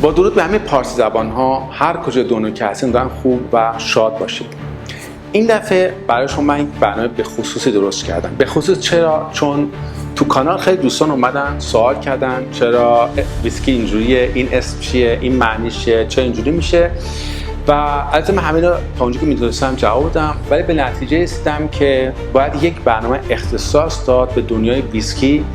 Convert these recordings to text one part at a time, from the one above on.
با درود به همه پارسی زبان ها، هر کجا دنیا که هستین دارن خوب و شاد باشید. این دفعه برای شما من یک برنامه به خصوصی درست کردم. به خصوص چرا؟ چون تو کانال خیلی دوستان اومدن سوال کردن چرا ویسکی اینجوریه، این اسم چیه، این معنیش چیه، چرا اینجوری میشه. و البته من همین رو تا اونجا که میدونستم جواب دادم، ولی به نتیجه رسیدم که باید یک برنامه اختصاص داد به دنیای ویسکی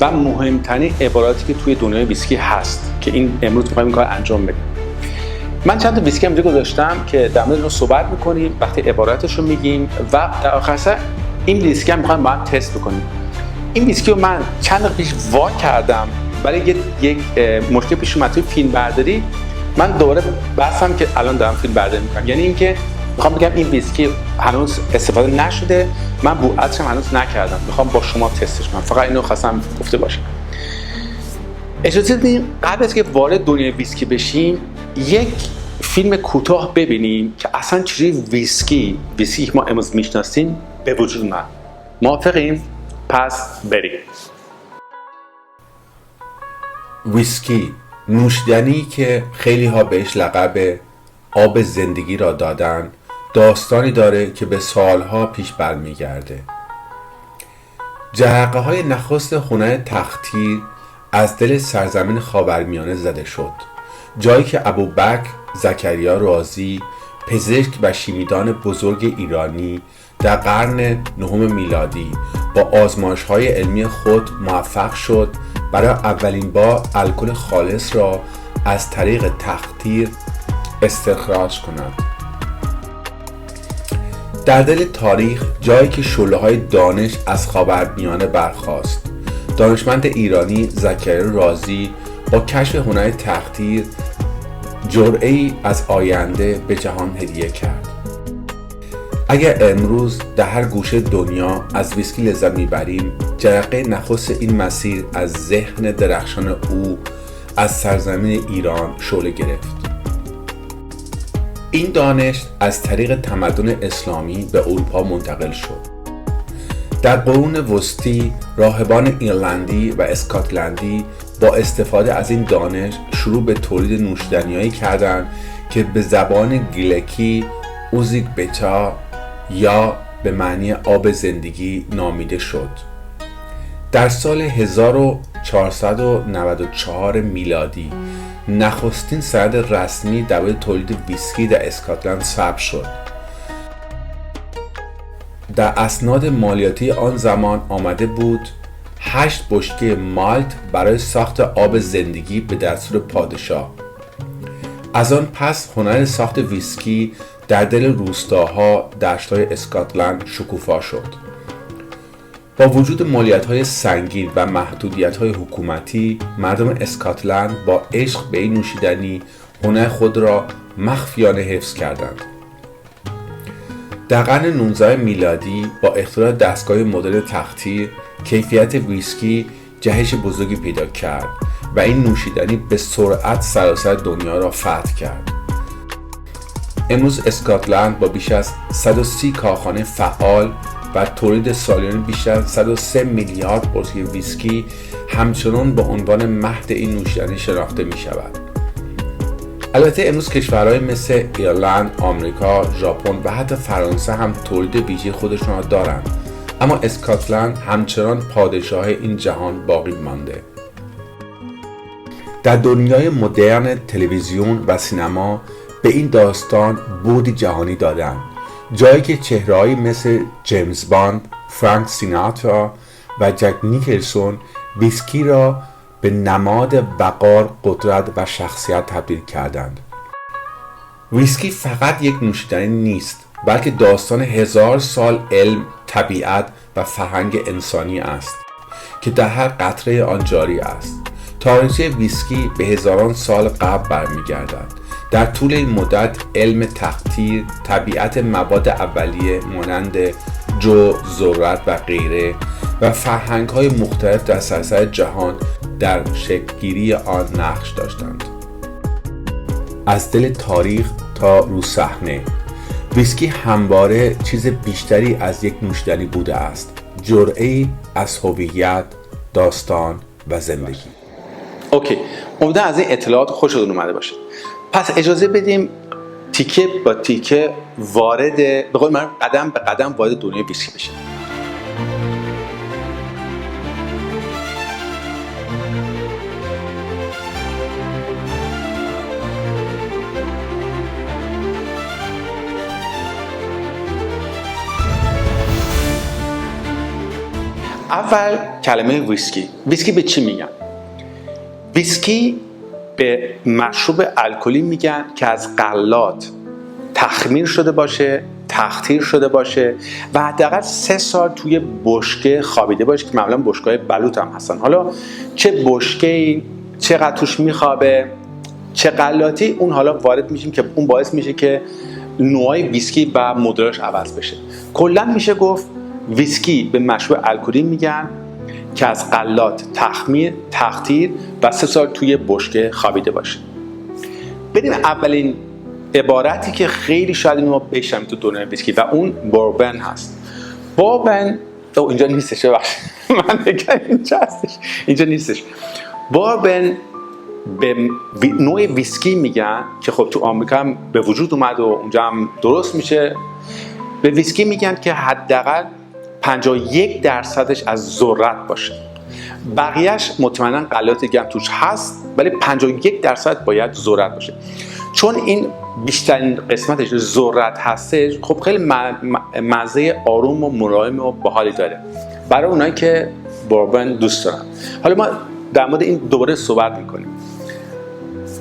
و مهمترین عباراتی که توی دنیای ویسکی هست که این امروز می‌خوایم این کار انجام بدیم. من چند تا ویسکی اینجا گذاشتم که در مورد اون صحبت می‌کنیم، وقتی عباراتش رو میگیم و در آخر این ویسکی هم می‌خوایم با هم تست بکنیم. این ویسکی رو من چند دقیقه پیش وا کردم ولی یک مشکل پیش اومد توی فیلمبرداری. من دوباره بحثم که الان دارم فیلم برداری میکنم، یعنی اینکه میخوام بگم این ویسکی هنوز استفاده نشده، من بوعتش هم هنوز نکردم، میخوام با شما تستش کنم. فقط اینو خواستم گفته باشم. اجازه بدین قبل از که وارد دنیای ویسکی بشیم یک فیلم کوتاه ببینیم که اصلا چجوری ویسکی که ما امروز میشناسیم به وجود اومد. موافقین؟ پس بریم. ویسکی، نوشیدنی که خیلی ها بهش لقب آب زندگی را دادن، داستانی داره که به سالها پیش برمیگرده. جرقه های نخست هنر تختیر از دل سرزمین خاورمیانه زده شد، جایی که ابوبکر زکریا رازی، پزشک و شیمیدان بزرگ ایرانی در قرن نهم میلادی با آزمایش‌های علمی خود موفق شد برای اولین بار الکل خالص را از طریق تختیر استخراج کند. در دل تاریخ جایی که شعله‌های دانش از خاورمیانه برخاست، دانشمند ایرانی زکریا رازی با کشف هنر تختیر جرعه‌ای از آینده به جهان هدیه کرد. اگر امروز در هر گوشه دنیا از ویسکی لذت میبریم، جرقه نخست این مسیر از ذهن درخشان او از سرزمین ایران شعله گرفت. این دانش از طریق تمدن اسلامی به اروپا منتقل شد. در قرون وسطی راهبان ایرلندی و اسکاتلندی با استفاده از این دانش شروع به تولید نوشیدنی‌هایی کردند که به زبان گلکی اوزیک بتا یا به معنی آب زندگی نامیده شد. در سال 1494 میلادی نخستین سند رسمی درباره تولید ویسکی در اسکاتلند ثبت شد. در اسناد مالیاتی آن زمان آمده بود 8 بشکه مالت برای ساخت آب زندگی به دستور پادشاه. از آن پس هنر ساخت ویسکی در دل روستاها دشت‌های اسکاتلند شکوفا شد. با وجود مالیات‌های سنگین و محدودیت‌های حکومتی، مردم اسکاتلند با عشق به این نوشیدنی هنر خود را مخفیانه حفظ کردند. در قرن 19 میلادی با اختراع دستگاه مدرن تختیر، کیفیت ویسکی جهش بزرگی پیدا کرد و این نوشیدنی به سرعت سراسر دنیا را فتح کرد. امروز اسکاتلند با بیش از 130 کارخانه فعال و تولید سالیانه بیش از 103 میلیارد بطری ویسکی همچنان به عنوان مهد این نوشیدنی شناخته می شود. البته امروز کشورهای مثل ایرلند، آمریکا، ژاپن و حتی فرانسه هم تولید ویژه خودشان را دارند، اما اسکاتلند همچنان پادشاه این جهان باقی مانده. در دنیای مدرن تلویزیون و سینما به این داستان بعدی جهانی دادند، جایی که چهره‌هایی مثل جیمز باند، فرانک سیناترا و جک نیکلسون ویسکی را به نماد وقار، قدرت و شخصیت تبدیل کردند. ویسکی فقط یک نوشیدنی نیست، بلکه داستان 1000 سال علم، طبیعت و فرهنگ انسانی است که در هر قطره آن جاری است. تاریخ ویسکی به هزاران سال قبل برمیگردد. در طول این مدت علم تختیر، طبیعت مواد اولیه مانند جو، ذرت و غیره و فرهنگ‌های مختلف در سراسر جهان در شکل‌گیری آن نقش داشتند. از دل تاریخ تا رو صحنه، ویسکی همواره چیز بیشتری از یک نوشیدنی بوده است. جرعه‌ای از هویت، داستان و زندگی. اوکی، امیدوارم از این اطلاعات خوشتون اومده باشه. پس اجازه بدیم تیکه با تیکه وارد، به قول من قدم به قدم وارد دنیای ویسکی بشیم. اول کلمه ویسکی. ویسکی به چی میگن؟ ویسکی به مشروب الکلی میگن که از غلات تخمیر شده باشه، تقطیر شده باشه و حداقل 3 سال توی بشکه خوابیده باشه که معمولا بشکه‌های بلوط هم هستن. حالا چه بشکه‌ای، چقدر توش میخوابه، چه غلاتی، اون حالا وارد میشیم که اون باعث میشه که نوعای ویسکی و مدلش عوض بشه. کلا میشه گفت ویسکی به مشروب الکلی میگن که از غلات تخمیر، تقطیر و 3 سال توی بشکه خوابیده باشه. بریم اولین عبارتی که خیلی شاید اینو بشنوید تو دنیای ویسکی و اون بوربن هست. بوربن اینجا نیستش، من بگم اینجا هستش، اینجا نیستش. بوربن به نوع ویسکی میگن که خب تو آمریکا هم به وجود اومد و اونجا هم درست میشه. به ویسکی میگن که حداقل 51% از ذرت باشه. بقیهش مطمئنا غلات دیگه هم توش هست، ولی 51% باید ذرت باشه. چون این بیشترین قسمتش ذرت هستش، خب خیلی مزه آروم و ملایم و باحالی داره برای اونایی که بوربن دوست دارن. حالا ما در مورد این دوباره صحبت میکنیم،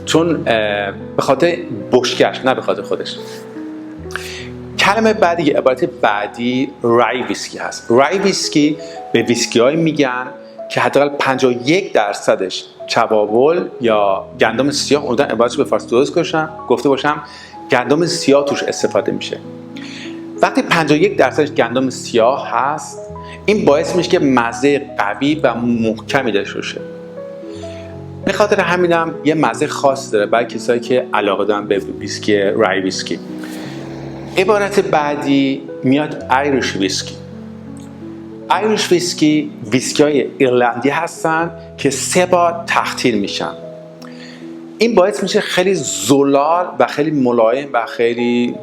چون به خاطر بشکش نه به خاطر خودش. کلمه بعدی، عبارت بعدی رای ویسکی هست. رای ویسکی به ویسکی های میگن که حداقل 51%ش چوابل یا گندم سیاه، اونجا عبارتش به فارسی درست گفته باشم گندم سیاه توش استفاده میشه. وقتی 51%ش گندم سیاه هست، این باعث میشه که مزه قوی و محکمی داشته باشه. به خاطر همینم یه مزه خاص داره برای کسایی که علاقه دارن به ویسکی رای ویسکی. عبارت بعدی میاد آیریش ویسکی. آیریش ویسکی ویسکی‌های ایرلندی هستن که 3 بار تقطیر میشن. این باعث میشه خیلی زلال و خیلی ملایم و خیلی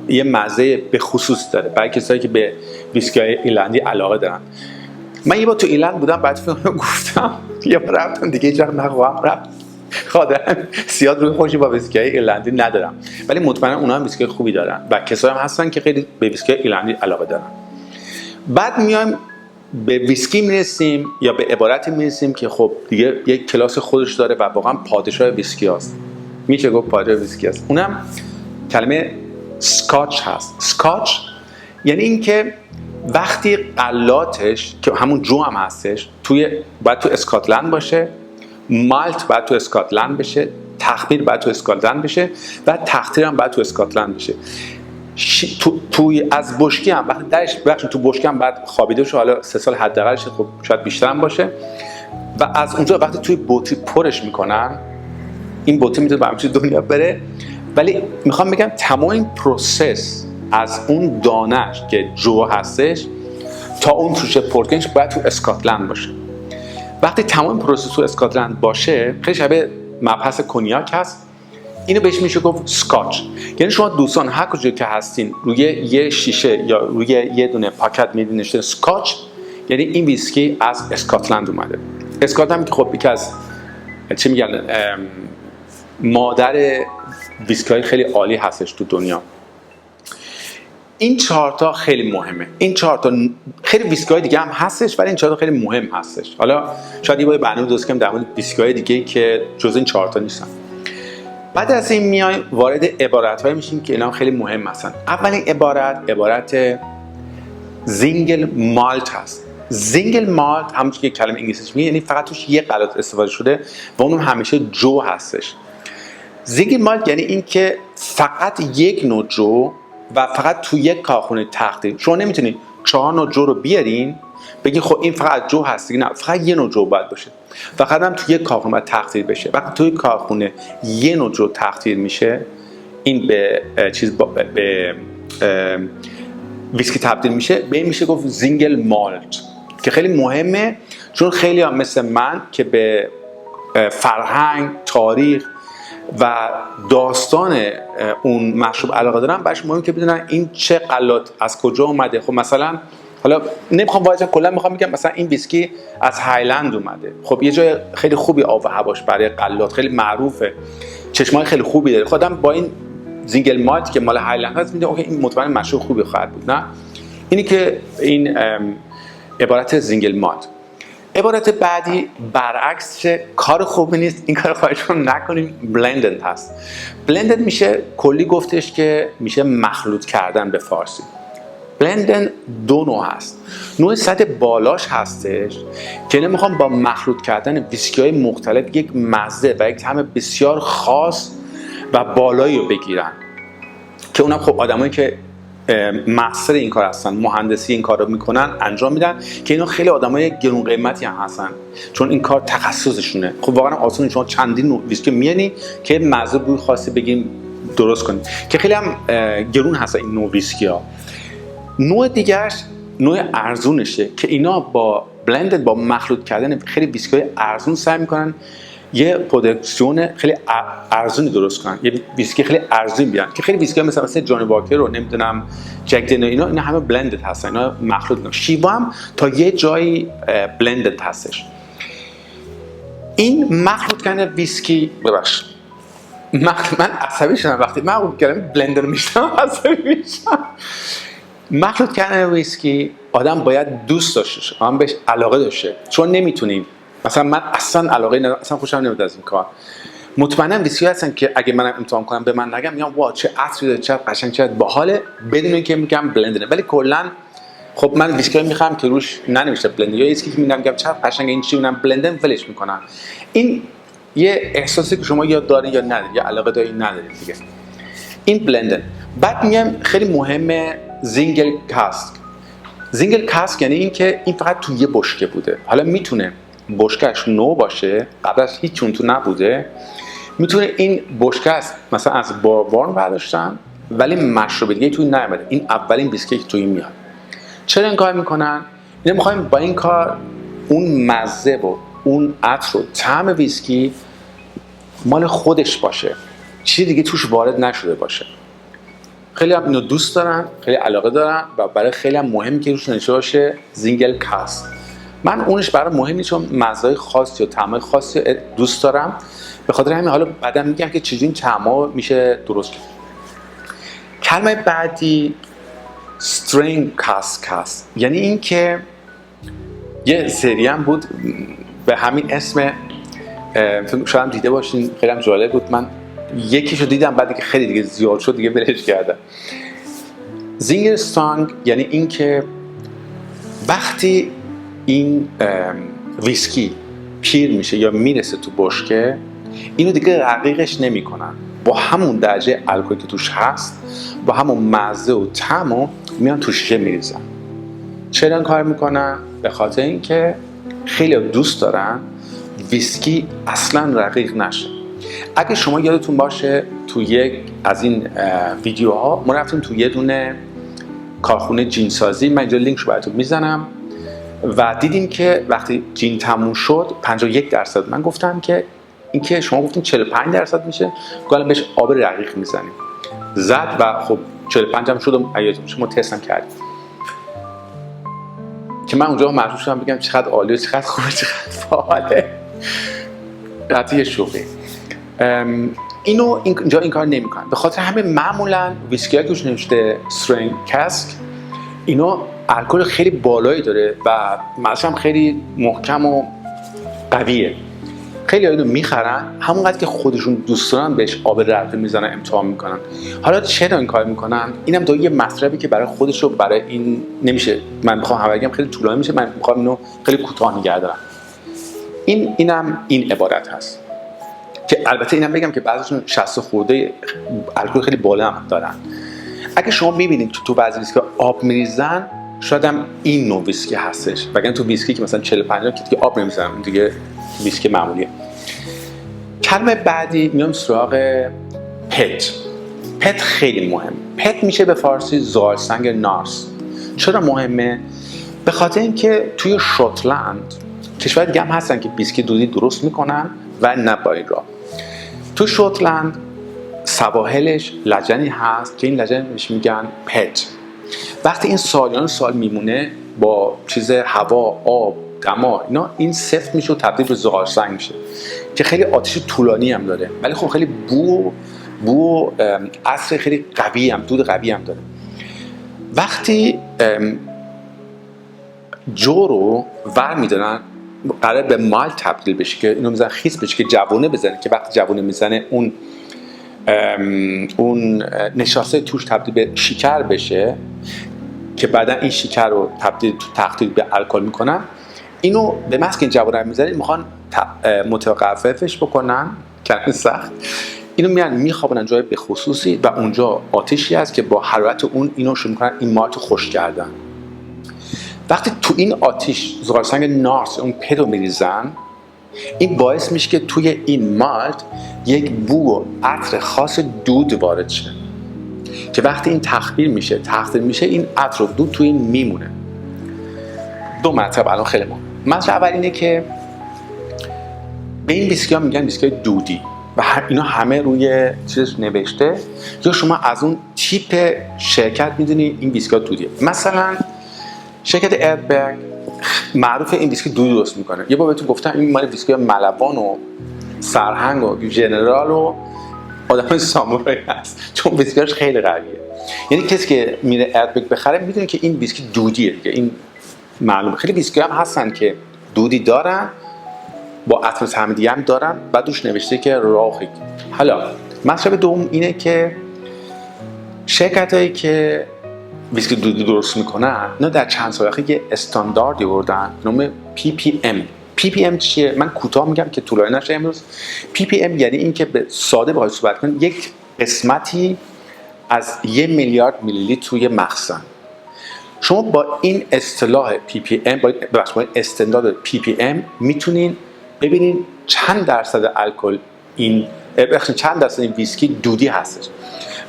یه مزه به خصوص داره برای کسایی که به ویسکی‌های ایرلندی علاقه دارن. من یه بار تو ایرلند بودم، بعد فیلم گفتم یه بار رفتم دیگه هیچ وقت نخواهم رفت. خودم زیاد روی خوشی با ویسکی‌های ایرلندی ندارم، ولی مطمئنا اونها هم ویسکی خوبی دارن و کسایی هم هستن که خیلی به ویسکی ایرلندی علاقه دارن. بعد میایم به ویسکی میرسیم یا به عبارتی میرسیم که خب دیگه یک کلاس خودش داره و واقعا پادشاه ویسکی هست. میشه گفت پادشاه ویسکی هست. اونم کلمه سکاتچ هست. سکاتچ یعنی اینکه وقتی غلاتش که همون جو هم هستش باید تو اسکاتلند باشه، مالت باید تو اسکاتلند بشه، تخمیر باید تو اسکاتلند بشه و تقطیر هم باید تو اسکاتلند بشه. توی از بشکی هم وقتی درش تو بشکی هم بعد خوابیده شه، حالا 3 سال حداقلش، خب شاید بیشتر هم باشه. و از اونجا وقتی توی بطری پرش میکنن، این بطری میتونه به همه دنیا بره، ولی میخوام بگم تمام این پروسس از اون دانش که جو هستش تا اون توشه پرکنش باید تو اسکاتلند باشه. وقتی تمام پروسس تو اسکاتلند باشه، خیلی شبیه مبحث کنیاک هست. اینو بهش میشه گفت سکاتچ. یعنی شما دوستان هر کجا که هستین روی یه شیشه یا روی یه دونه پاکت می‌بینید نوشته سکاتچ، یعنی این ویسکی از اسکاتلند اومده. اسکاتلند که خب یکی از چی میگن مادر ویسکی‌های خیلی عالی هستش تو دنیا. این 4 تا خیلی مهمه. این 4 تا خیلی ویسکی‌های دیگه هم هستش، ولی این 4 تا خیلی مهم هستش. حالا شاید یه برنامه درست کنیم در مورد ویسکی‌های دیگه که جز این 4 تا نیستن. بعد از این میایم وارد عبارت‌های میشیم که اینا خیلی مهم هستن. اولین عبارت زینگل مالت هست. زینگل مالت همونطور که کلمه انگلیسیش میگه، یعنی فقط توش یه غلات استفاده شده و اونم همیشه جو هستش. زینگل مالت یعنی این که فقط یک نوع جو و فقط تو یک کارخونه تقطیر. شما نمیتونید 4 نوع جو رو بیارین بگین خب این فقط جو هست، نه، فقط یه نوع جو باید باشه. فقط هم توی یک کارخونه باید تقطیر بشه. وقتی توی کارخونه یه نوع جو تقطیر میشه، این به ویسکی تبدیل میشه، به این میشه گفت زینگل مالت، که خیلی مهمه، چون خیلی هم مثل من که به فرهنگ، تاریخ و داستان اون مشروب علاقه دارن، برایش مهمه که بدونن این چه غلات از کجا اومده. خب مثلا حالا نمیخوام واژه کلا میخوام بگم مثلا این ویسکی از هایلند اومده. خب یه جای خیلی خوبی آب و هواش برای غلات خیلی معروفه، چشمای خیلی خوبی داره. خودم با این زینگل مالت که مال هایلند هست میگم اوکی این مطمئن مشروب خوبی خواهد بود. نه اینی که این عبارت زینگل مالت. عبارت بعدی برعکس کار خوبی نیست، این کار خواهشون نکنیم. بلندد هست. بلندد میشه کلی گفتش که میشه مخلوط کردن به فارسی. بلندن دو نوع هست. نوع سطح بالاش هستش که نمیخوام با مخلوط کردن ویسکی های مختلف یک مزه و یک طعم بسیار خاص و بالایی رو بگیرن، که اونم خب آدمایی که مستر این کار هستن، مهندسی این کار رو میکنن انجام میدن، که اینا خیلی آدمای گرون قیمتی هم هستن چون این کار تخصصشونه. خب واقعا آسونه، شما چندین نوع ویسکی میانی که مزه بوی خاصی بگیم درست کنید، که خیلی هم گرون هست این نوع ویسکی ها. نوع دیگرش نوع ارزونشه که اینا با بلندد، با مخلوط کردن خیلی ویسکی های ارزون سعی میکنن یه پروداکسیون خیلی ارزونی درست کنن، یه ویسکی خیلی ارزون بیان، که خیلی ویسکی مثلا جانی واکر رو نمیدونم جک دنیل اینا همه بلندد هستن، اینا مخلوط نه. شیوا هم تا یه جایی بلندد هستش. این مخلوط کردن ویسکی من عصبی شدم وقتی من کلمه بلندر میشم، عصبی میشم. مخلوط کردن ویسکی آدم باید دوست داشته باشه، آدم بهش علاقه داشته، چون نمیتونیم مثلا من اصلا علاقه ندارم، اصلا خوشم نمیاد از این کار. مطمئنم ویسکی هستن که اگه منم امتحان کنم به من نگم میگم وا چه عطری داره، چه قشنگ، چه باحاله، بدون اینکه میگم بلندره. ولی کلا خب من ویسکی میخوام که روش ننوشته بلند، یا ویسکی که میگم چه قشنگ این چی اونم بلندن ولش میکنم. این یه احساسی که شما یا دارین یا ندارین، یا علاقه دارین ندارین دیگه. این بلندن. بعد میگم خیلی مهمه زینگل کاسک. زینگل کاسک یعنی این که این فقط تو یه بشکه بوده. حالا میتونه بشکهش نو باشه، قبل از هیچ چون تو نبوده، میتونه این بشکه است مثلا از باروارن برداشتن ولی مشروب دیگه توی نیامده، این اولین ویسکی که توی میاد. چرا این کار میکنن؟ اینا میخوایم با این کار اون مزه و اون عطر و طعم ویسکی مال خودش باشه، چیزی دیگه توش وارد نشده باشه. خیلی هم اینو دوست دارن، خیلی علاقه دارن و برای خیلی هم مهمه که روش نوشته باشه زینگل کاسک. من اونش برای مهم نیست، چون مزه‌های خاصی و طعم‌های خاصی دوست دارم، به خاطر همین حالا بعدا میگم که چجوری این طعم‌ها میشه درست کرد. کلمه بعدی استرینگ کاسک هست، یعنی این که یه سری هم بود به همین اسم، شاید هم دیده باشین، خیلی هم جالب بود. من یکیشو دیدم بعد که خیلی دیگه زیاد شد دیگه بلش کردم. زینگر استرانگ یعنی این که وقتی این ویسکی پیر میشه یا میرسه تو بشکه، اینو دیگه رقیقش نمیکنن، با همون درجه الکلی که توش هست، با همون مزه و طعمو میان تو شیشه میریزن. چرا این کار میکنن؟ به خاطر اینکه خیلی دوست دارن ویسکی اصلا رقیق نشه. اگه شما یادتون باشه تو یک از این ویدیوها ما رفتیم تو یه دونه کارخونه جین سازی، من اینجا لینکشو براتون میزنم، و دیدیم که وقتی جین تموم شد 51%، من گفتم که این که شما گفتین 45% میشه، گفتم بهش آب رقیق میزنیم، زد و خب 45 هم شد. شما تست هم کردیم که من اونجا مجبور شدم بگم چقدر عالیه، چقدر خوبه، چقدر باحاله. قطعی شوخی. اینجا این کار نمیکنن، به خاطر همه معمولا ویسکی هایی که روش نوشته استرینگ کاسک اینا الکل خیلی بالایی داره و مثلا خیلی محکم و قویه. خیلی اینو میخرن همونقدر که خودشون دوست دارن بهش آب رقیق میزنن، امتحان میکنن. حالا چرا این کار میکنن؟ اینم دو یه مطلبی که برای خودش رو برای این نمیشه، من میخوام هم بگم خیلی طولانی میشه، من میخوام اینو خیلی کوتاه نگه دارم. اینم این عبارت هست که البته اینم بگم که بعضیشون 60 خورده الکل خیلی بالا هم دارن. اگه شما میبینید تو بعضی ویسکی آب میریزن، شاید هم این نوع ویسکی هستش، وگرنه تو ویسکی که مثلا 45 که دیگه آب نمیزنن، دیگه ویسکی معمولیه. کلمه بعدی میام سراغ پت. پت خیلی مهم. پت میشه به فارسی زغالسنگ نارس. چرا مهمه؟ به خاطر اینکه توی شوتلند کشور دیگه هم هستن که ویسکی دودی درست میکنن و نه با این راه. تو شوتلند سواحلش لجنی هست که این لجن بهش میگن پت. وقتی این سالیان سال میمونه با چیز هوا، آب، دما اینا، این سفت میشه و تبدیل به زغالسنگ میشه که خیلی آتش طولانی هم داره، ولی خب خیلی بو عطر خیلی قوی هم، دود قوی هم داره. وقتی جو رو ور میدارن قرار به مال تبدیل بشه که اینو میزنن خیس بشه که جوونه بزنه، که وقتی جوونه میزنه اون نشاسته توش تبدیل به شکر بشه که بعدا این شکر رو تبدیل به الکل میکنن. اینو به محض که این جوونه رو میزنن میخوان متوقفش بکنن، کلمه سخت، اینو میان میخوابونن جای به خصوصی و اونجا آتشی هست که با حرارت اون اینو شروع میکنن این مالت رو خشک کردن. وقتی تو این آتش زغالسنگ نارس اون پد رو میریزن، این باعث میشه که توی این مالت یک بو و عطر خاص دود وارد شه که وقتی این تخمیر میشه این عطر و دود توی این میمونه. دو مطلب الان خیلی مهم. مطلب اول اینه که به این ویسکی ها میگن ویسکی دودی و اینا همه روی چیزش نوشته، یا شما از اون تیپ شرکت میدونی این ویسکی ها دودیه. مثلا شرکت اربرگ معروف این ویسکی دودی درست میکنه. یه بار بهتون گفتم این مال ویسکی ملوان و سرهنگ و ژنرال و آدم سامورایی هست، چون ویسکیش خیلی قویه. یعنی کسی که میره اربرگ بخره میدونه که این ویسکی دودیه دیگه، این معلومه. خیلی ویسکی هم هستن که دودی دارن، با عطر طعمی هم دارن، بعد روش نوشته که راخی. حالا مطلب دوم اینه که شرکتایی که ویسکی دودی درست میکنن اینا در چند سال اخیر یه استانداردی آوردن به نام PPM چیه؟ من کوتاه میگم که طولانی نشه امروز. PPM یعنی این که به ساده بخوای صحبت کنید، یک قسمتی از 1 میلیارد میلی لیتر توی مخزن. شما با این اصطلاح PPM، با این استاندارد PPM میتونین ببینین چند درصد الکل چند درصد این ویسکی دودی هستش.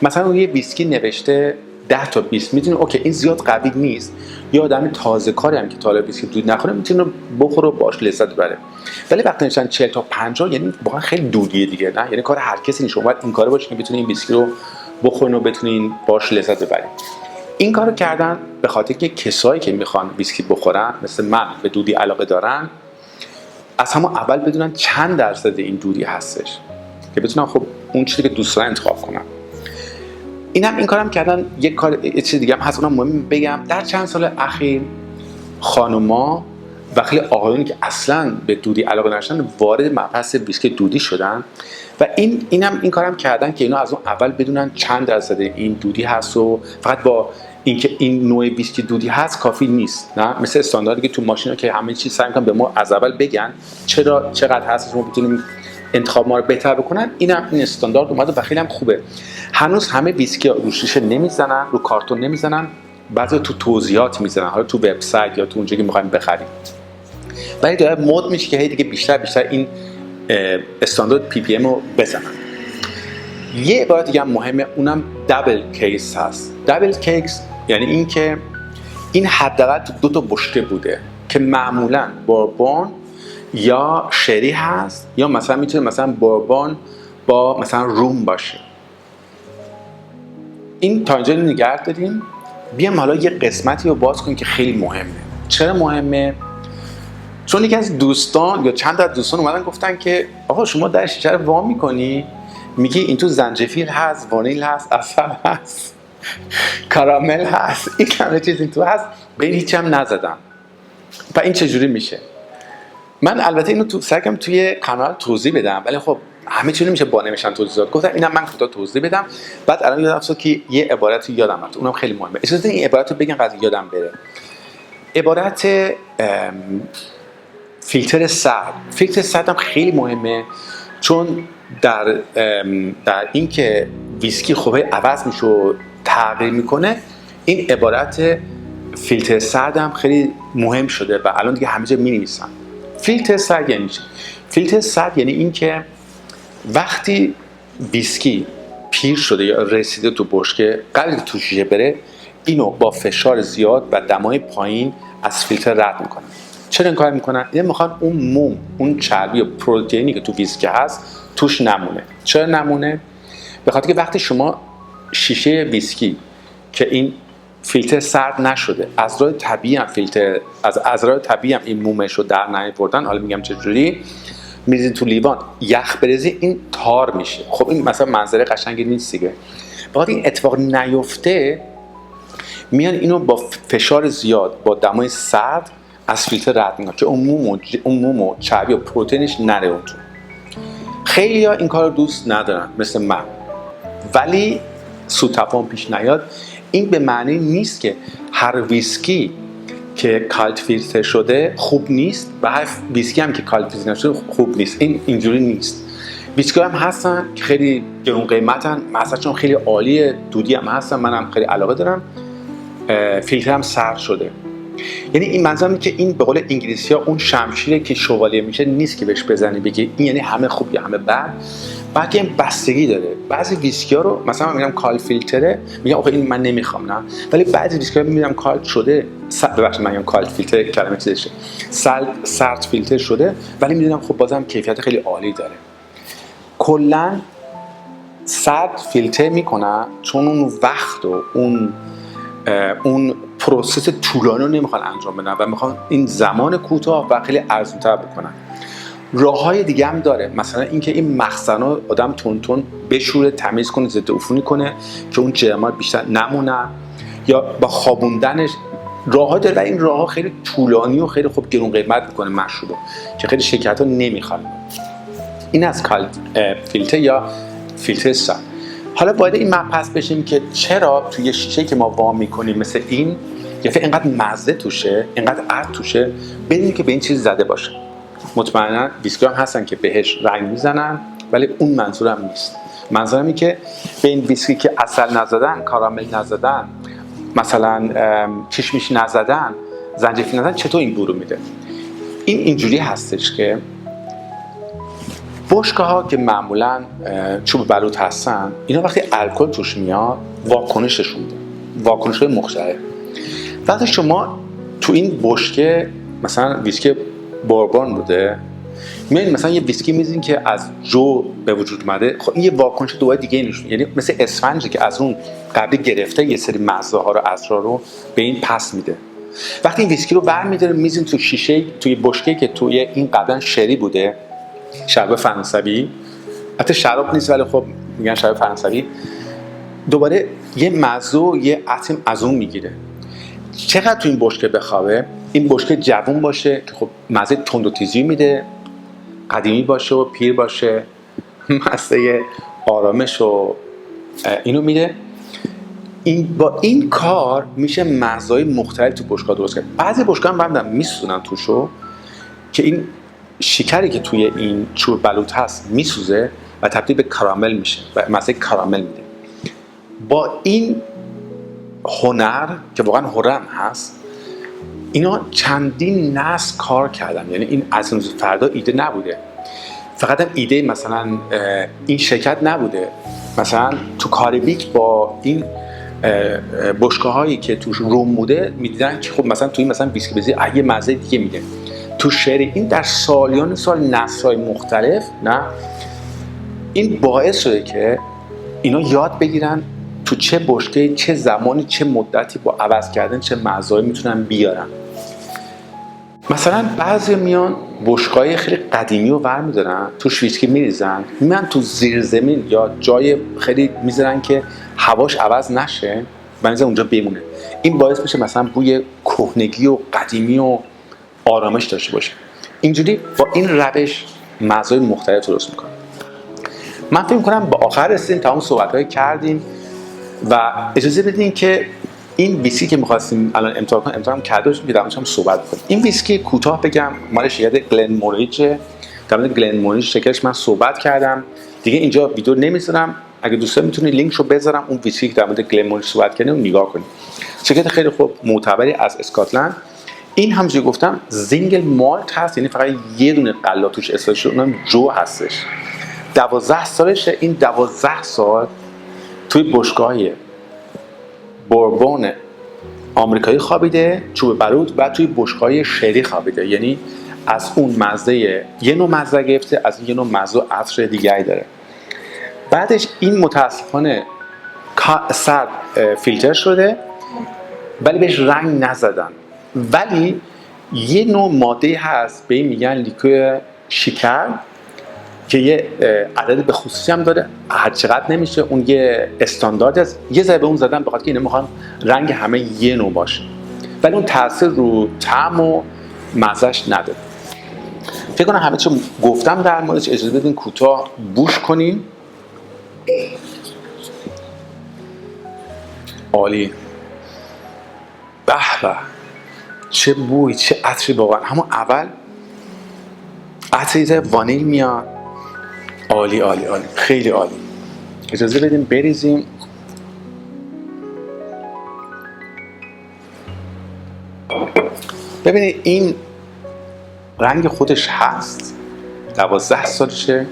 مثلا اون یه ویسکی نوشته 10 تا 20، میتونید اوکی این زیاد قوی نیست، یا آدم تازه کاری هم که تا حالا ویسکی دود نخوره میتونه بخوره و باش لذت ببره. ولی وقتی نوشتن 40 تا 50 یعنی واقعا خیلی دودیه دیگه، نه یعنی کار هر کسی نیست. شما باید این کارو باشه که بتونین این ویسکی رو بخورین و بتونین باش لذت ببرین. این کارو کردن به خاطر که کسایی که میخوان ویسکی بخورن مثل من به دودی علاقه دارن، از همون اول بدونن چند درصد این دودی هستش که بتونن خب اون چیزی که دوست دارن انتخاب کنن. این کارم کردن. یه چیز دیگه هم هست اونم مهم بگم، در چند سال اخیر خانوما و خیلی آقایونی که اصلا به دودی علاقه نداشتن وارد مبحث ویسکی دودی شدن و این کارم کردن که اینا از اون اول بدونن چند درصد این دودی هست و فقط با اینکه این نوع ویسکی دودی هست کافی نیست. نه مثل استانداردی که تو ماشینا که همه چیز سعی می‌کنن به ما از اول بگن چقدر هست ما بتونیم انتخاب ما رو بهتر بکنن. این استاندارد اومده و خیلی هم خوبه. هنوز همه ویسکی رو شیشه نمیزنن، رو کارتون نمیزنن، بعضی تو توضیحات میزنن، حالا تو وبسایت یا تو اونجایی که می‌خوایم بخریم. ولی داره مود میشه که هی دیگه بیشتر این استاندارد PPM رو بزنن. یه عبارت دیگه هم مهمه، اونم دابل کیس هست. دابل کیس یعنی این که این حداقل 2 تا بشکه بوده که معمولاً بوربون یا شری هست، یا مثلا میتونه مثلا بوربون با مثلا روم باشه. این تا اینجا نگه داریم. بیام حالا یه قسمتی رو باز کنیم که خیلی مهمه. چرا مهمه؟ چون یکی از دوستان یا چند تا دوستان اومدن گفتن که آقا شما در شیشه رو وا می‌کنی، میگی این تو زنجفیل هست، وانیل هست، عسل هست، کارامل هست، این همه چیز این تو هست، به این هیچ هم نزدم. و این چجوری میشه؟ من البته اینو سعی کردم توی کانال توضیح بدم، ولی خب همه چیز نمیشه با نمیشن توضیح داد. گفتم اینم من کوتاه توضیح بدم. بعد الان یادم افتاد که یه عبارتی یادم رفت، اونم خیلی مهمه. اجازه این عبارت رو بگم قضیه یادم بره. عبارت فیلتر سرد. فیلتر سرد هم خیلی مهمه، چون در این که ویسکی خوبه عوض میشه و تغییر میکنه، این عبارت فیلتر سرد هم خیلی مهم شده و الان دیگه همه جا می‌نویسن. فیلتر سرد یعنی چی؟ فیلتر سرد یعنی این که وقتی ویسکی پیر شده یا رسیده تو بشکه، قبل که تو شیشه بره، اینو با فشار زیاد و دمای پایین از فیلتر رد میکنن. چرا این کار میکنن؟ اینا میخوان اون موم، اون چربی و پروتئینی که تو ویسکی هست توش نمونه. چرا نمونه؟ به خاطر که وقتی شما شیشه ویسکی که این فیلتر سرد نشده، از راه طبیعی هم فیلتر از راه طبیعی هم این مومش رو در نیاوردن، حالا میگم چه جوری، میریزین تو لیوان یخ بریزی، این تار میشه. خب این مثلا منظره قشنگی نیست دیگه. وقتی این اتفاق نیفته، میان اینو با فشار زیاد با دمای سرد از فیلتر رد میکنن که اون موم و چربی و پروتئینش نره اون تو. خیلی‌ها این کارو دوست ندارن مثل من، ولی سوءتفاهم پیش نیاد. این به معنی نیست که هر ویسکی که کالت فیلتر شده خوب نیست و هر ویسکی هم که کالت فیلتر نشده خوب نیست. این اینجوری نیست. ویسکی هم هستن که خیلی گرون قیمتن، مثلا چون خیلی عالیه، دودی هم هستن، منم خیلی علاقه دارم، فیلتر هم سرد شده. یعنی این منظورم که این به قول انگلیسی‌ها اون شمشیره که شوالیه میشه نیست که بهش بزنی بگی این یعنی همه خوب یا همه بد، بلکه این بستگی داره. بعضی ویسکی‌ها رو مثلا من میگم کال فیلتره، میگم آخه این من نمیخوام، نه، ولی بعضی ویسکی‌ها میگم کال شده، ببخشید من میگم کال فیلتر کلمه چیزشه، سرد فیلتر شده، ولی میدونم خب بازم کیفیت خیلی عالی داره. کلا سرد فیلتر میکنن چون اون وقت و اون پروسس طولانی رو نمیخوان انجام بدن و میخوان این زمان کوتاه و خیلی ارزان‌تر بکنن. راه‌های دیگه هم داره، مثلا اینکه این مخزن‌ها آدم تون بشوره، تمیز کنه، ضد عفونی کنه که اون جرم‌ها بیشتر نمونن، یا با خوابوندنش. راه‌ها داره و این راه‌ها خیلی طولانی و خیلی خوب گرون قیمت میکنه مشروبو که خیلی شرکت‌ها نمیخوان. این از فیلتر یا فیلتر سرد. حالا باید این مبحث بشیم که چرا توی شیشه که ما وام میکنیم مثل این یا اینقدر مزه توشه، اینقدر عرق توشه، بدون که به این چیز زده باشه. مطمئنا ویسکی هم هستن که بهش رنگ میزنن، ولی اون منظورم نیست. منظورم اینه که به این ویسکی که عسل نزدن، کارامل نزدن، مثلا کشمیش نزدن، زنجفیل نزدن، چطور این بو رو میده. این اینجوری هستش که بشکه‌ها که معمولاً چوب بلوط هستن، اینا وقتی الکل توش میاد واکنششون میده، واکنش‌های مختلف. وقتی شما تو این بشکه مثلا ویسکی بوربون بوده، می‌بینید مثلا یه ویسکی می‌زین که از جو به وجود اومده، خب این یه واکنش دوباره دیگه نشون، یعنی مثل اسفنجی که از اون قبلی گرفته یه سری مزه‌ها رو، اسرار رو به این پس میده. وقتی این ویسکی رو برمی‌داره می‌زین تو شیشه، توی بشکه‌ای که توی این قبلا شری بوده، شراب فرانسوی، البته شراب نیست ولی خب میگن شراب فرانسوی، دوباره یه مزه و یه عطر از اون میگیره. چقدر تو این بشکه بخوابه، این بشکه جوون باشه که خب مزه تند و تیزی میده، قدیمی باشه و پیر باشه، مزه آرامش و اینو میده. این با این کار میشه مزه‌های مختلف تو بشکه درست کرد. بعضی بشکه هم بعدم میسوزن توشو که این شکری که توی این چوب بلوط هست میسوزه و تبدیل به کارامل میشه و مزه کارامل میده. با این هنر که واقعا هنرم هست، اینا چندین نسل کار کردن. یعنی این از امروز فردا ایده نبوده، فقط هم ایده مثلا این شرکت نبوده. مثلا تو کاریبیک با این بشکه هایی که توش روم بوده میدیدن که خب مثلا توی مثلا ویسکی بزی یه مزه دیگه میده. تو شری این در سالیان سال نسل‌های مختلف، نه، این باعث شده که اینا یاد بگیرن تو چه بشکه، چه زمانی، چه مدتی با عوض کردن چه مزه‌ای میتونن بیارن. مثلا بعضی میان بشکه‌های خیلی قدیمی رو برمی‌دارن، توش ویسکی میریزن، میان تو زیر زمین یا جای خیلی میذارن که هواش عوض نشه و میذارن اونجا بمونه. این باعث میشه مثلا بوی کهنگی و قدیمی و آرامش داشته باشه. اینجوری با این روش مزه‌های مختلف درست میکنن. من فکر می‌کنم با آخر رسیدیم، تمام صحبت‌های کردیم و اجازه بدین که این ویسکی که می‌خواستیم الان امتحان کرده باشیم که در موردش هم صحبت کنیم. این ویسکی کوتاه بگم مال شرکت گلنموریج. در مورد گلنموریج شرکتش من صحبت کردم. دیگه اینجا ویدیو نمیذارم. اگه دوستان میتونید لینکشو بذارم، اون ویسکی که در مورد گلنموریج صحبت کردیم رو نگاه کنید. شرکت خیلی خوب معتبری از اسکاتلند. این همونجوری گفتم زینگل مالت هست، یعنی فقط یه دونه غله توش استفاده شده، اونم جو هستش. 12 سالشه. این 12 سال توی بشکه‌های بوربون آمریکایی خوابیده، چوب برود و توی بشقای شری خوابیده. یعنی از اون مزه یه نوع مزه گرفته، از یه نوع مزه و عطر دیگری داره. بعدش این متاسفانه سرد فیلتر شده ولی بهش رنگ نزدن. ولی یه نوع ماده هست به این میگن لیکور شکر که یه عدد به خصوصی هم داره، هر چقدر نمیشه، اون یه استاندارد است، یه ذره به اون زدن بخاطر که اینا میخوان رنگ همه یه نوع باشه ولی اون تاثیر رو طعم و مزهش نداره. فکر کنم همه چی گفتم در موردش. اجازه بدین کوتاه بوش کنیم. عالی. به به، چه بوی، چه عطری واقعا. همون اول عطر وانیل میاد. عالی عالی عالی، خیلی عالی. اجازه بدیم بریزیم. ببینید این رنگ خودش هست، 12 سالشه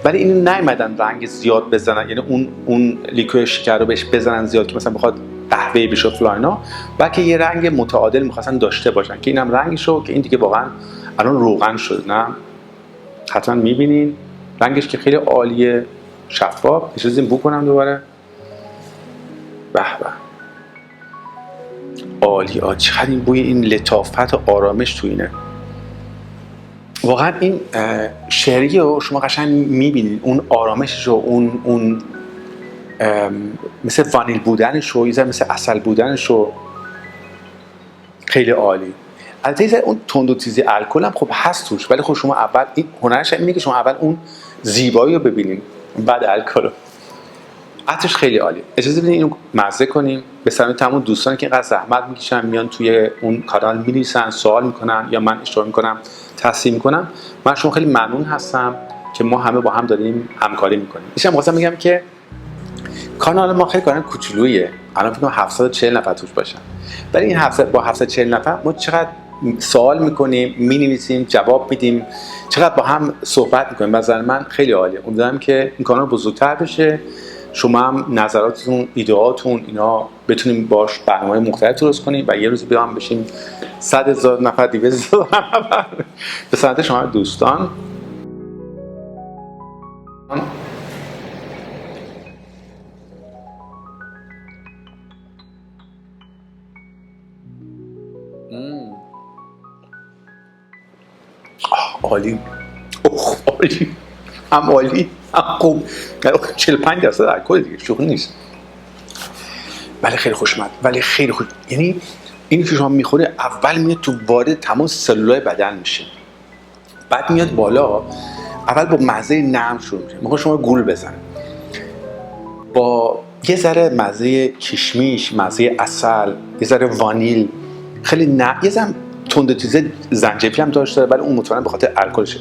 ولی اینو نیومدن رنگ زیاد بزنن، یعنی اون لیکور شکر رو بهش بزنن زیاد که مثلا بخواد قهوه‌ای بشه فلاینا، بلکه یه رنگ متعادل می‌خواستن داشته باشن که اینم رنگشو، که این دیگه واقعا الان روغن شد. نه حتما می‌بینین رنگش که خیلی عالیه، شفاف. اجازه بدیم بو کنم دوباره. به به، عالی. چقدر این بوی، این لطافت و آرامش تو اینه. واقعا این شری رو شما قشنگ میبینید، اون آرامشش و اون مثل وانیل بودنش و یه ذره مثل عسل بودنش و خیلی عالی. البته اون تند و تیزی الکل هم خب هست توش، ولی خب شما اول این هنرش اینه که شما اول اون زیبایی رو ببینید بعد الکل رو. عطرش خیلی عالی. اجازه بدین اینو مزه کنیم. به سلامت تمام دوستانی که اینقدر زحمت میکشن میان توی اون کانال مینویسن، سوال میکنن یا من اشاره میکنم، تصحیح میکنم. من شما خیلی ممنون هستم که ما همه با هم داریم همکاری میکنیم. میشم خواستم میگم که کانال ما خیلی کانال کوچولویه، الان فکر کنم 740 نفر توش باشن، ولی این 740 نفر ما چقدر سوال میکنیم، مینویسیم، جواب میدیم، چقدر با هم صحبت میکنیم. به نظر من خیلی عالیه. امیدوارم که این کانال بزرگتر بشه، شما هم نظراتتون، ایده‌هاتون اینا بتونیم باش برنامه‌های مختلف درست کنیم و یه روز بیام بشیم 100,000 نفر، 200,000 نفر. به سمت شما دوستان. عالی. عالی. هم عالی هم خوب. 45% الکل دیگه، شوخی نیست. ولی خیلی خوشمزه، ولی خیلی خوش. یعنی اینی که شما میخوره اول میاد تو وارد تمام سلولای بدن میشه، بعد میاد بالا. اول با مزه نرم شروع میشه، میخواد شما گول بزن با یه ذره مزه کشمیش، مزه عسل، یه ذره وانیل، خیلی یه ذره تند تیزه زنجبیل هم داشته، ولی اون مطمئنا به خاطر الکلشه.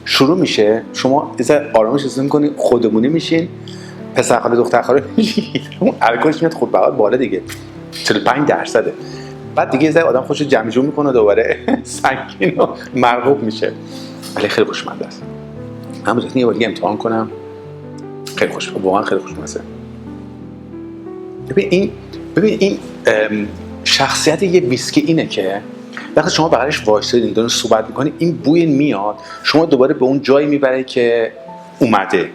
شروع میشه، شما یه ذره آرامش حس می‌کنید، خودمونی میشین، پسرخاله دخترخاله میشین، اون الکلش میاد خود بهار بالا دیگه، 45%. بعد دیگه یه ذره آدم خودش جمع جور میکنه، دوباره سنگین و مرغوب میشه. ولی خیلی خوشمزه است. من بذارید یه بار دیگه امتحان کنم. خیلی خوش، واقعا خیلی خوشمزه. ببین این شخصیت یه ویسکی اینه که وقتی شما بغلش وایسادین دارین صحبت میکنید، این بوی میاد، شما دوباره به اون جایی میبره که اومده،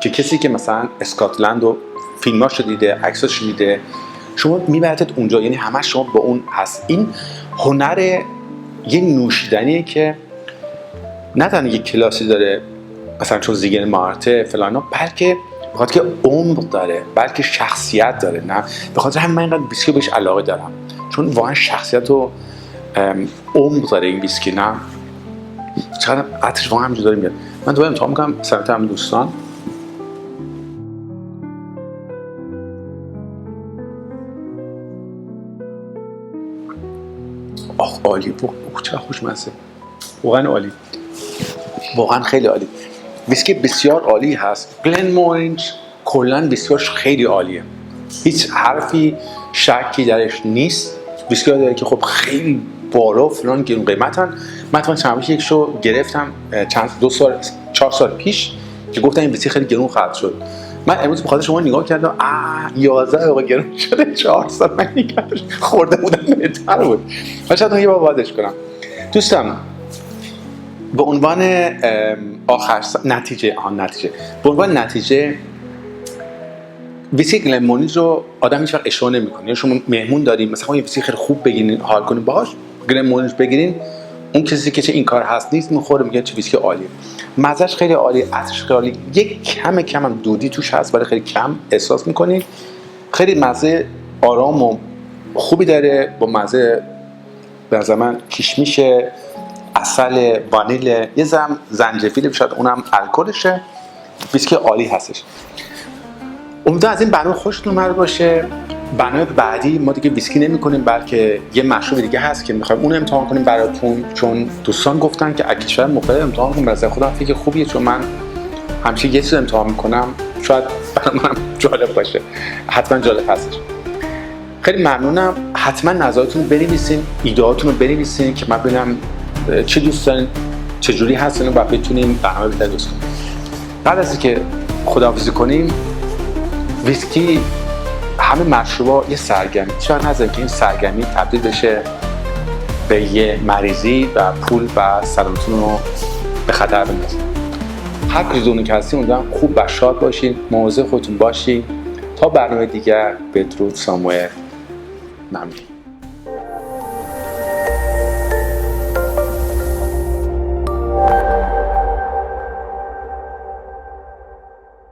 که کسی که مثلا اسکاتلند و فیلماشو دیده، عکساشو دیده، شما میبرتت اونجا. یعنی همه شما با اون هست. این هنر یه نوشیدنیه که نه تنها یه کلاسی داره مثلا چون زیگن مارته فلانا، بلکه بخاطر که عمق داره، بلکه شخصیت داره. نه به خاطر همین من اینقدر ویسکی بهش علاقه دارم، چون واقعا شخصیت و عمق داره این ویسکی. نه چقدر عطرش واقعا همینجوری داره میاد. من دوباره امتحان میکنم سمت هم دوستان. عالی، چقدر خوشمزه، واقعا عالی، واقعا خیلی عالی. ویسکی بسیار عالی هست. گلنمورینج کلا ویسکیش خیلی عالیه، هیچ حرفی شکی درش نیست. ویسکی داره که خب خیلی بالا فلان گرون قیمتن. من چند یکشو گرفتم چند 4 سال پیش که گفتن این ویسکی خیلی گرون خرید شد، من امروز بخاطر شما نگاه کردم 11 دقیقه گرون شده 4 سال من نگاهش خورده بودم بهتر بود. من شاید یه بار بازش کنم. دوستان به عنوان نتیجه به عنوان نتیجه ویسکی گلنمونیج رو آدم هیچ وقت اشاره نمی‌کنه. یا شما مهمون دارین مثلا یه ویسکی خیلی خوب بگیرین حال کنین باهاش گلنمونیج بگیرین، اون کسی که چه این کار هست نیست میخوره میگه چه ویسکی عالیه، مزهش خیلی عالی، عطرش خیلی عالی، یک کم هم دودی توش هست ولی خیلی کم احساس می‌کنین، خیلی مزه آرام و خوبی داره با مزه به نظر من کشمیش، عسل، وانیل، یه ذره زنجفیل، شاید اونم الکلشه. ویسکی عالی هستش. امیدوارم از این برنامه خوشتون اومده باشه. برنامه بعدی ما دیگه ویسکی نمی‌کنیم بلکه یه مشروب دیگه هست که می‌خوایم اون امتحان کنیم براتون، چون دوستان گفتن که از کشور مختلف امتحان کنیم. از خودم فکر خوبیه چون من همیشه یه چیز امتحان می‌کنم، شاید برای من جالب باشه. حتما جالب هستش. خیلی ممنونم. حتما نظراتتون رو بنویسین، ایده‌هاتون رو بنویسین که من ببینم چه دوست دارین، چه جوری هستین و بتونیم برنامه بهتری درست کنیم. بعد از اینکه خداحافظی کنیم، ویسکی همه مشروبا یه سرگرمی، شاید نذاریم که این سرگرمی تبدیل بشه به یه مریضی و پول و سلامتون رو به خطر بندازیم. هر کدوم که هستین امیدوارم خوب و شاد باشین، مواظب خودتون باشین. تا برنامه دیگر، بدرود. ساموئل. ممنون.